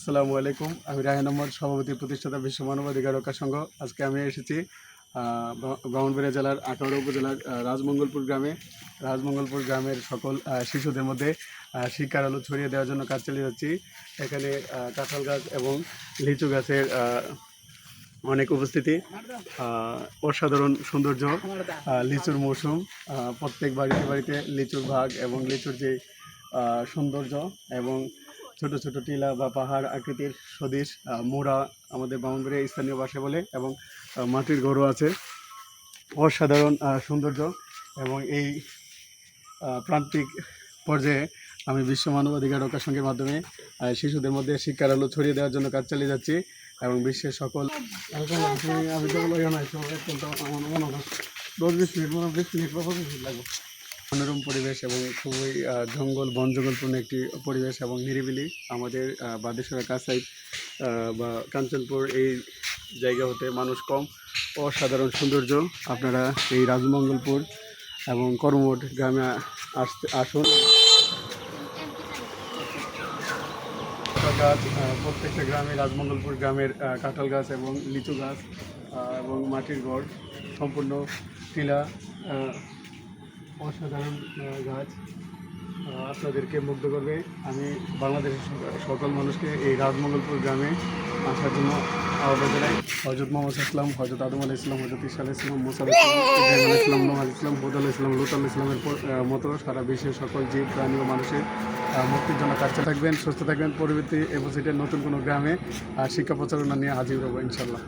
আসসালামু আলাইকুম। আমি রায়হান আহমদ, সভাপতি, প্রতিষ্ঠাতা বিশ্ব মানবাধিকার রক্ষা সংঘ। আজকে আমি এসেছি ব্রাহ্মণবাড়িয়া জেলার আখাউড়া উপজেলার রাজমঙ্গলপুর গ্রামে। রাজমঙ্গলপুর গ্রামের সকল শিশুদের মধ্যে শিক্ষার আলো ছড়িয়ে দেওয়ার জন্য কাজ চালিয়ে যাচ্ছি। এখানে কাঁঠাল গাছ এবং লিচু গাছের অনেক উপস্থিতি, অসাধারণ সৌন্দর্য, লিচুর মৌসুম। প্রত্যেক বাড়িতে বাড়িতে লিচুর ভাগ এবং লিচুর যে সৌন্দর্য এবং ছোট ছোট টিলা বা পাহাড় আকৃতির সদৃশ মোড়া আমাদের ব্রাহ্মণবাড়িয়া স্থানীয় ভাষায় বলে, এবং মাটির ঘরও আছে। অসাধারণ সৌন্দর্য, এবং এই প্রান্তিক পর্যায়ে আমি বিশ্ব মানবাধিকার রক্ষা সংঘের মাধ্যমে শিশুদের মধ্যে শিক্ষার আলো ছড়িয়ে দেওয়ার জন্য কাজ চালিয়ে যাচ্ছি, এবং বিশ্বের সকল আমি তো লাগবে মনোরম পরিবেশ এবং খুবই বন জঙ্গলপূর্ণ একটি পরিবেশ এবং নিরিবিলি। আমাদের বাদেশ্বরা কাছাই বা কাঞ্চনপুর এই জায়গা হতে মানুষ কম। অসাধারণ সৌন্দর্য। আপনারা এই রাজমঙ্গলপুর এবং কর্মমঠ গ্রামে আসুন। গাছ প্রত্যেকটা গ্রামে, রাজমঙ্গলপুর গ্রামের কাঁঠাল গাছ এবং লিচু গাছ এবং মাটির ঘর, সম্পূর্ণ টিলা, অসাধারণ গাছ আপনাদেরকে মুগ্ধ করবে। আমি বাংলাদেশের সকল মানুষকে এই রাজমঙ্গলপুর গ্রামে আসার জন্য আহ্বান জানাই। হজরত মোহাম্মদ ইসলাম, হজরত আদম আলাইহিস সালাম, হজরত ঈসা আলাইহিস সালাম, মুসা আলাইহিস সালাম, ইব্রাহিম আলাইহিস সালাম, নূহ আলাইহিস সালাম, হুদ আলাইহিস সালাম, লূত আলাইহিস সালামের মতো সারা বিশ্বের সকল জীব, প্রাণী ও মানুষের মুক্তির জন্য কাজ থাকবেন, সুস্থ থাকবেন। পরবর্তী এপিসোডে নতুন কোনো গ্রামে শিক্ষা প্রচারণা নিয়ে হাজির হবো ইনশাল্লাহ।